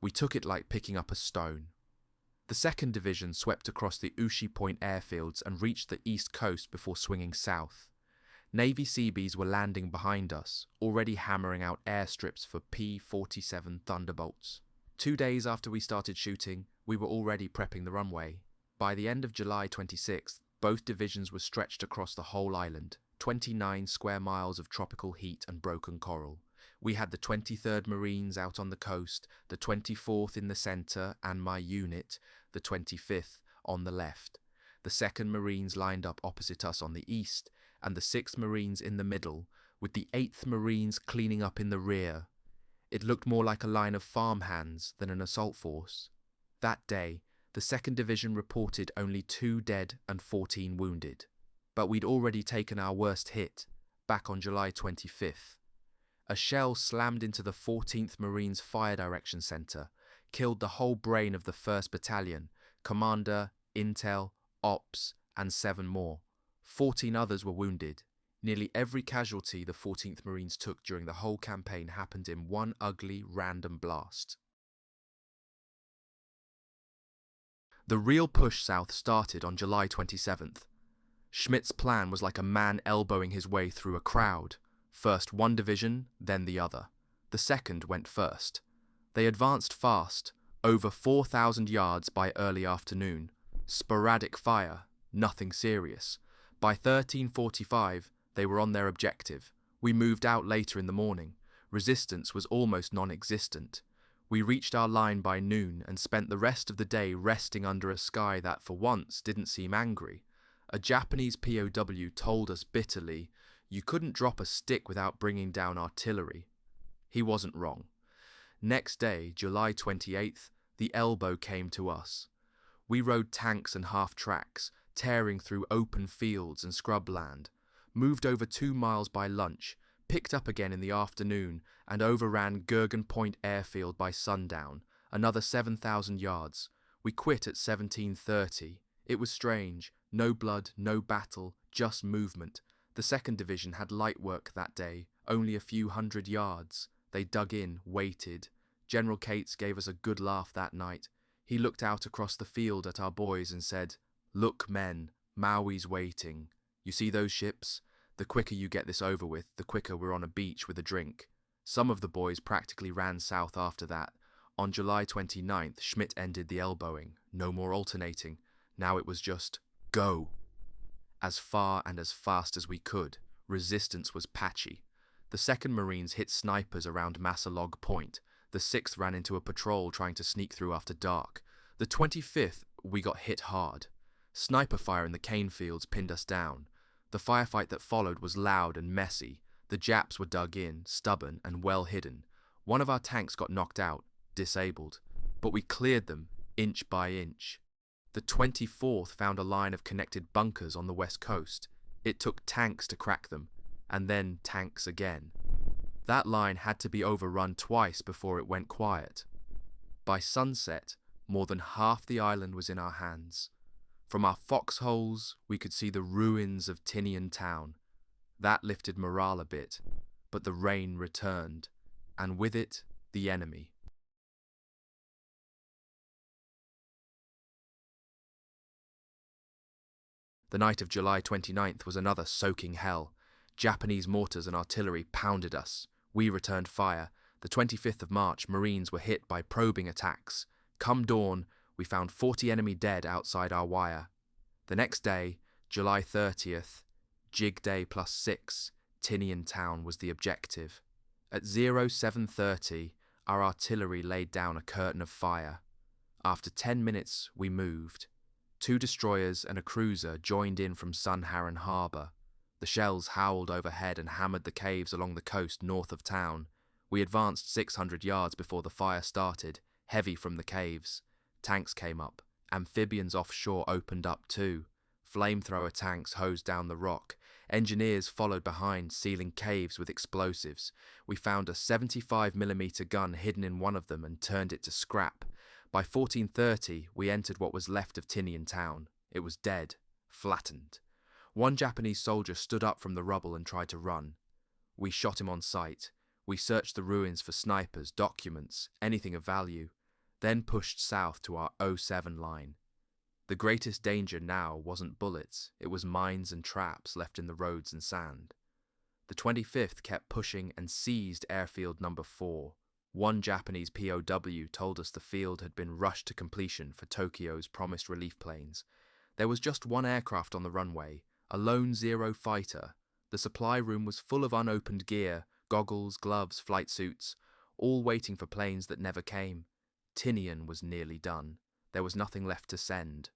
We took it like picking up a stone. The 2nd Division swept across the Ushi Point airfields and reached the east coast before swinging south. Navy Seabees were landing behind us, already hammering out airstrips for P-47 Thunderbolts. 2 days after we started shooting, we were already prepping the runway. By the end of July 26th, both divisions were stretched across the whole island, 29 square miles of tropical heat and broken coral. We had the 23rd Marines out on the coast, the 24th in the centre, and my unit, the 25th, on the left. The 2nd Marines lined up opposite us on the east, and the 6th Marines in the middle, with the 8th Marines cleaning up in the rear. It looked more like a line of farmhands than an assault force. That day, the 2nd Division reported only 2 dead and 14 wounded. But we'd already taken our worst hit, back on July 25th. A shell slammed into the 14th Marines Fire Direction Center, killed the whole brain of the 1st Battalion, commander, intel, ops, and 7 more. 14 others were wounded. Nearly every casualty the 14th Marines took during the whole campaign happened in one ugly, random blast. The real push south started on July 27th. Schmidt's plan was like a man elbowing his way through a crowd. First one division, then the other. The 2nd went first. They advanced fast, over 4,000 yards by early afternoon. Sporadic fire, nothing serious. By 13:45, they were on their objective. We moved out later in the morning. Resistance was almost non-existent. We reached our line by noon and spent the rest of the day resting under a sky that for once didn't seem angry. A Japanese POW told us bitterly, "You couldn't drop a stick without bringing down artillery." He wasn't wrong. Next day, July 28th, the elbow came to us. We rode tanks and half-tracks, tearing through open fields and scrubland, moved over 2 miles by lunch, picked up again in the afternoon, and overran Gergen Point airfield by sundown, another 7,000 yards. We quit at 17:30. It was strange. No blood, no battle, just movement. The 2nd Division had light work that day, only a few hundred yards. They dug in, waited. General Cates gave us a good laugh that night. He looked out across the field at our boys and said, "Look, men, Maui's waiting. You see those ships? The quicker you get this over with, the quicker we're on a beach with a drink." Some of the boys practically ran south after that. On July 29th, Schmidt ended the elbowing. No more alternating. Now it was just, go. As far and as fast as we could. Resistance was patchy. The 2nd Marines hit snipers around Massalog Point. The 6th ran into a patrol trying to sneak through after dark. The 25th, we got hit hard. Sniper fire in the cane fields pinned us down. The firefight that followed was loud and messy. The Japs were dug in, stubborn and well hidden. One of our tanks got knocked out, disabled. But we cleared them, inch by inch. The 24th found a line of connected bunkers on the west coast. It took tanks to crack them, and then tanks again. That line had to be overrun twice before it went quiet. By sunset, more than half the island was in our hands. From our foxholes, we could see the ruins of Tinian town. That lifted morale a bit, but the rain returned, and with it, the enemy. The night of July 29th was another soaking hell. Japanese mortars and artillery pounded us. We returned fire. The 25th of March, Marines were hit by probing attacks. Come dawn, we found 40 enemy dead outside our wire. The next day, July 30th, Jig Day +6, Tinian town was the objective. At 07:30, our artillery laid down a curtain of fire. After 10 minutes, we moved. 2 destroyers and a cruiser joined in from Sun Haran Harbour. The shells howled overhead and hammered the caves along the coast north of town. We advanced 600 yards before the fire started, heavy from the caves. Tanks came up. Amphibians offshore opened up too. Flamethrower tanks hosed down the rock. Engineers followed behind, sealing caves with explosives. We found a 75mm gun hidden in one of them and turned it to scrap. By 1430, we entered what was left of Tinian town. It was dead, flattened. One Japanese soldier stood up from the rubble and tried to run. We shot him on sight. We searched the ruins for snipers, documents, anything of value, then pushed south to our 07 line. The greatest danger now wasn't bullets, it was mines and traps left in the roads and sand. The 25th kept pushing and seized airfield number 4. One Japanese POW told us the field had been rushed to completion for Tokyo's promised relief planes. There was just one aircraft on the runway, a lone Zero fighter. The supply room was full of unopened gear, goggles, gloves, flight suits, all waiting for planes that never came. Tinian was nearly done. There was nothing left to send.